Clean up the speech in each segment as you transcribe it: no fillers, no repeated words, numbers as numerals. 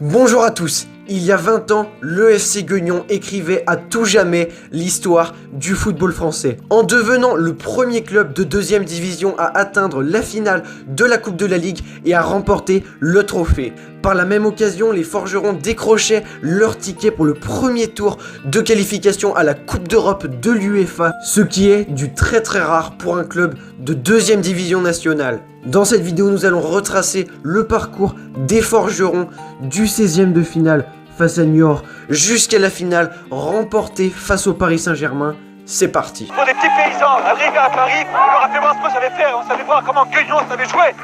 Bonjour à tous. Il y a 20 ans, le FC Guignon écrivait à tout jamais l'histoire du football français. En devenant le premier club de 2e division à atteindre la finale de la Coupe de la Ligue et à remporter le trophée. Par la même occasion, les forgerons décrochaient leur ticket pour le premier tour de qualification à la Coupe d'Europe de l'UEFA, ce qui est du très rare pour un club de 2e division nationale. Dans cette vidéo, nous allons retracer le parcours des forgerons du 16e de finale face à Niort jusqu'à la finale remportée face au Paris Saint-Germain. C'est parti. Pour des petits paysans arrivés à Paris, on leur a fait voir ce qu'on savait faire, on savait voir comment Guignon savait jouer.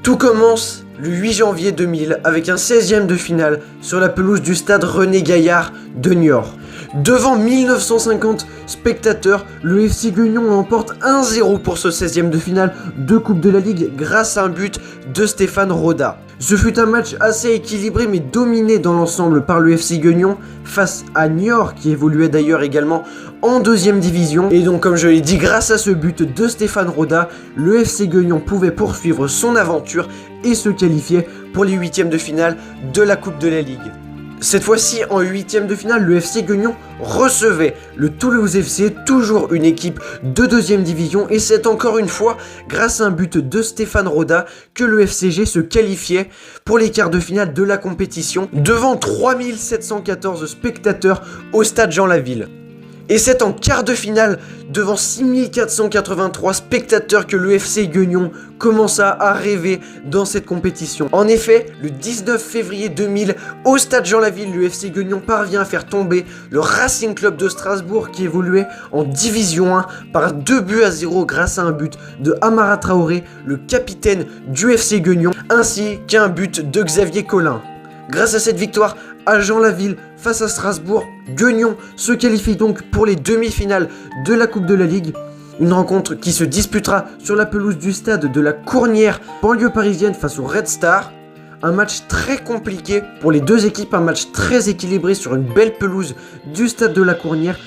Tout commence le 8 janvier 2000 avec un 16e de finale sur la pelouse du stade René Gaillard de Niort. Devant 1950 spectateurs, le FC Guignon emporte 1-0 pour ce 16e de finale de Coupe de la Ligue grâce à un but de Stéphane Roda. Ce fut un match assez équilibré mais dominé dans l'ensemble par le FC Guignon face à Niort qui évoluait d'ailleurs également en 2e division. Et donc comme je l'ai dit, grâce à ce but de Stéphane Roda, le FC Guignon pouvait poursuivre son aventure et se qualifier pour les 8e de finale de la Coupe de la Ligue. Cette fois-ci, en 8e de finale, le FC Guignon recevait le Toulouse FC, toujours une équipe de 2e division, et c'est encore une fois grâce à un but de Stéphane Roda que le FCG se qualifiait pour les quarts de finale de la compétition devant 3714 spectateurs au stade Jean Laville. Et c'est en quart de finale, devant 6483 spectateurs, que le FC Guignon commença à rêver dans cette compétition. En effet, le 19 février 2000, au stade Jean Laville, le FC Guignon parvient à faire tomber le Racing Club de Strasbourg qui évoluait en Division 1 par 2-0 grâce à un but de Amara Traoré, le capitaine du FC Guignon, ainsi qu'un but de Xavier Collin. Grâce à cette victoire à Jean Laville face à Strasbourg, Guignon se qualifie donc pour les demi-finales de la Coupe de la Ligue. Une rencontre qui se disputera sur la pelouse du stade de la Cournière, banlieue parisienne, face au Red Star. Un match très compliqué pour les deux équipes, un match très équilibré sur une belle pelouse du stade de la Cournière.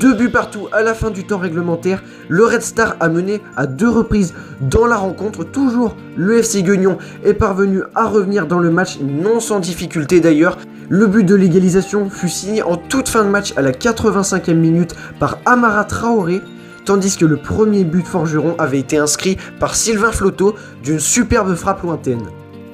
2 buts partout à la fin du temps réglementaire. Le Red Star a mené à 2 reprises dans la rencontre. Toujours le FC Guignon est parvenu à revenir dans le match, non sans difficulté d'ailleurs. Le but de l'égalisation fut signé en toute fin de match à la 85e minute par Amara Traoré, tandis que le premier but forgeron avait été inscrit par Sylvain Floto d'une superbe frappe lointaine.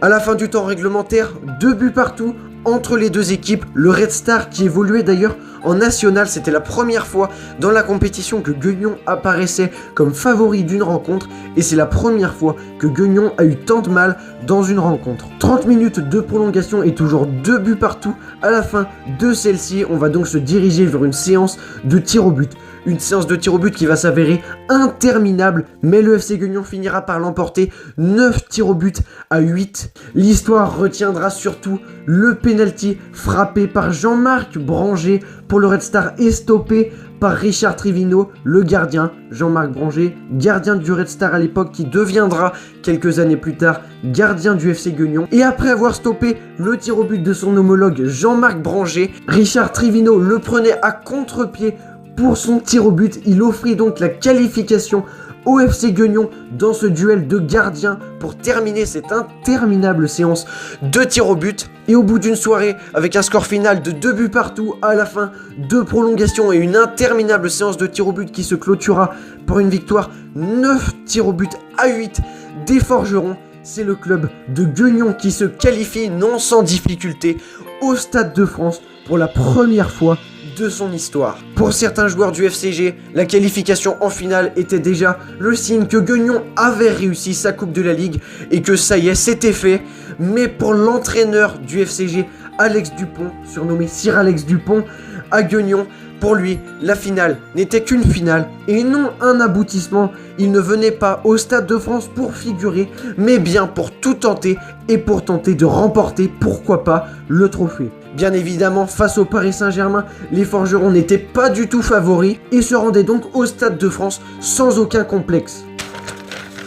À la fin du temps réglementaire, 2 buts partout entre les deux équipes. Le Red Star, qui évoluait d'ailleurs en national, c'était la première fois dans la compétition que Guignon apparaissait comme favori d'une rencontre, et c'est la première fois que Guignon a eu tant de mal dans une rencontre. 30 minutes de prolongation et toujours 2 buts partout. À la fin de celle-ci, on va donc se diriger vers une séance de tir au but. Une séance de tir au but qui va s'avérer interminable, mais le FC Guignon finira par l'emporter 9 tirs au but à 8. L'histoire retiendra surtout le penalty frappé par Jean-Marc Branger pour le Red Star et stoppé par Richard Trivino, le gardien. Jean-Marc Branger, gardien du Red Star à l'époque, qui deviendra quelques années plus tard gardien du FC Guignon. Et après avoir stoppé le tir au but de son homologue Jean-Marc Branger, Richard Trivino le prenait à contre-pied pour son tir au but. Il offrit donc la qualification au FC Guignon dans ce duel de gardiens pour terminer cette interminable séance de tir au but. Et au bout d'une soirée avec un score final de 2 buts partout à la fin de prolongation et une interminable séance de tir au but qui se clôturera pour une victoire 9 tirs au but à 8 des forgerons, c'est le club de Guignon qui se qualifie non sans difficulté au Stade de France pour la première fois de son histoire. Pour certains joueurs du FCG, la qualification en finale était déjà le signe que Guignon avait réussi sa Coupe de la Ligue et que ça y est, c'était fait. Mais pour l'entraîneur du FCG, Alex Dupont, surnommé Sir Alex Dupont, à Guignon, pour lui, la finale n'était qu'une finale et non un aboutissement. Il ne venait pas au Stade de France pour figurer, mais bien pour tout tenter et pour tenter de remporter, pourquoi pas, le trophée. Bien évidemment, face au Paris Saint-Germain, les forgerons n'étaient pas du tout favoris et se rendaient donc au Stade de France sans aucun complexe.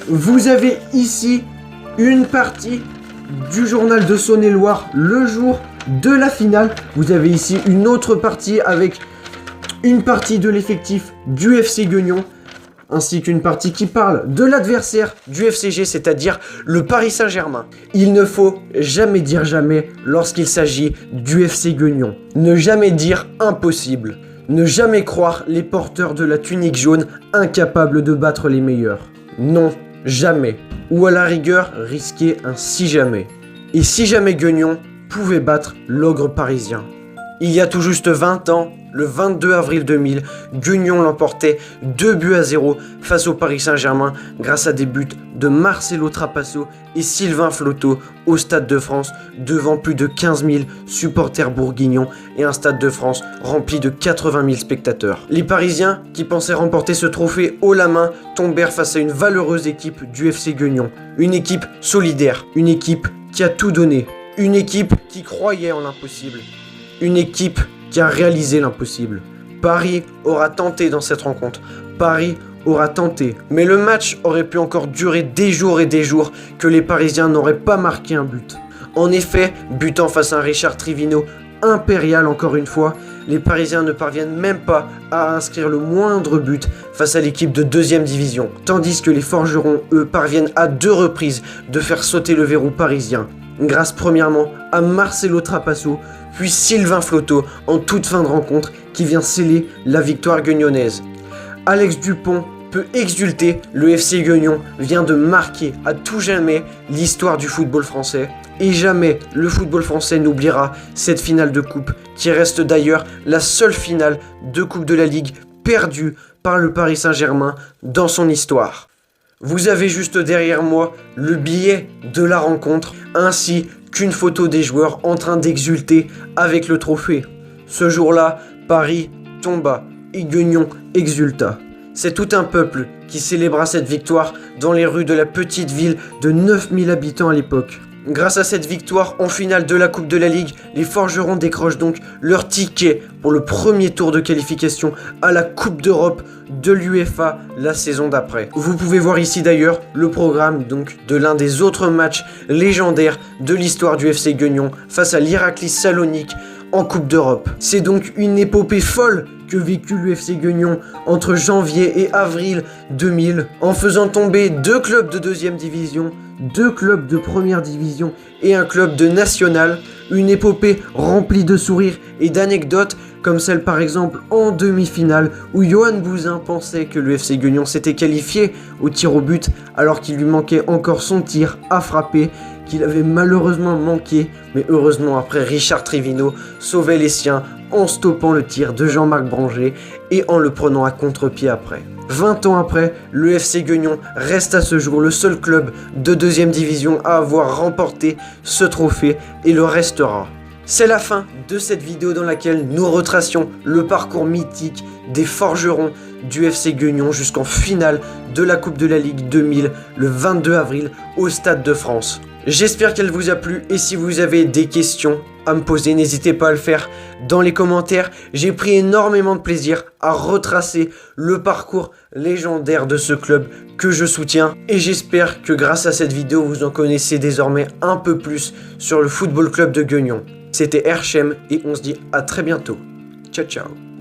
Vous avez ici une partie du journal de Saône-et-Loire le jour de la finale. Vous avez ici une autre partie avec une partie de l'effectif du FC Guignon, ainsi qu'une partie qui parle de l'adversaire du FCG, c'est-à-dire le Paris Saint-Germain. Il ne faut jamais dire jamais lorsqu'il s'agit du FC Guignon. Ne jamais dire impossible. Ne jamais croire les porteurs de la tunique jaune incapables de battre les meilleurs. Non, jamais. Ou à la rigueur, risquer un si jamais. Et si jamais Guignon pouvait battre l'ogre parisien. Il y a tout juste 20 ans, le 22 avril 2000, Guignon l'emportait 2-0 face au Paris Saint-Germain grâce à des buts de Marcelo Trapasso et Sylvain Floto au Stade de France devant plus de 15 000 supporters bourguignons et un Stade de France rempli de 80 000 spectateurs. Les Parisiens, qui pensaient remporter ce trophée haut la main, tombèrent face à une valeureuse équipe du FC Guignon. Une équipe solidaire, une équipe qui a tout donné, une équipe qui croyait en l'impossible, une équipe qui a réalisé l'impossible. Paris aura tenté dans cette rencontre. Paris aura tenté. Mais le match aurait pu encore durer des jours et des jours que les Parisiens n'auraient pas marqué un but. En effet, butant face à un Richard Trivino impérial encore une fois, les Parisiens ne parviennent même pas à inscrire le moindre but face à l'équipe de 2e division. Tandis que les Forgerons, eux, parviennent à 2 reprises de faire sauter le verrou parisien. Grâce premièrement à Marcelo Trapasso, puis Sylvain Floto en toute fin de rencontre qui vient sceller la victoire guignonnaise. Alex Dupont peut exulter, le FC Guignon vient de marquer à tout jamais l'histoire du football français. Et jamais le football français n'oubliera cette finale de coupe, qui reste d'ailleurs la seule finale de coupe de la Ligue perdue par le Paris Saint-Germain dans son histoire. Vous avez juste derrière moi le billet de la rencontre, ainsi qu'une photo des joueurs en train d'exulter avec le trophée. Ce jour-là, Paris tomba et Guignon exulta. C'est tout un peuple qui célébra cette victoire dans les rues de la petite ville de 9000 habitants à l'époque. Grâce à cette victoire en finale de la Coupe de la Ligue, les Forgerons décrochent donc leur ticket pour le premier tour de qualification à la Coupe d'Europe de l'UEFA la saison d'après. Vous pouvez voir ici d'ailleurs le programme donc de l'un des autres matchs légendaires de l'histoire du FC Guignon face à l'Iraklis Salonique en Coupe d'Europe. C'est donc une épopée folle que vécut l'UFC Guignon entre janvier et avril 2000 en faisant tomber 2 clubs de 2e division, 2 clubs de 1re division et un club de national. Une épopée remplie de sourires et d'anecdotes comme celle par exemple en demi-finale où Johan Bouzin pensait que l'UFC Guignon s'était qualifié au tir au but alors qu'il lui manquait encore son tir à frapper qu'il avait malheureusement manqué, mais heureusement après Richard Trivino sauvait les siens en stoppant le tir de Jean-Marc Branger et en le prenant à contre-pied après. 20 ans après, le FC Guignon reste à ce jour le seul club de 2e division à avoir remporté ce trophée et le restera. C'est la fin de cette vidéo dans laquelle nous retracions le parcours mythique des Forgerons du FC Guignon jusqu'en finale de la Coupe de la Ligue 2000 le 22 avril au Stade de France. J'espère qu'elle vous a plu et si vous avez des questions à me poser, n'hésitez pas à le faire dans les commentaires. J'ai pris énormément de plaisir à retracer le parcours légendaire de ce club que je soutiens et j'espère que grâce à cette vidéo, vous en connaissez désormais un peu plus sur le Football Club de Guignon. C'était Herchem et on se dit à très bientôt. Ciao ciao.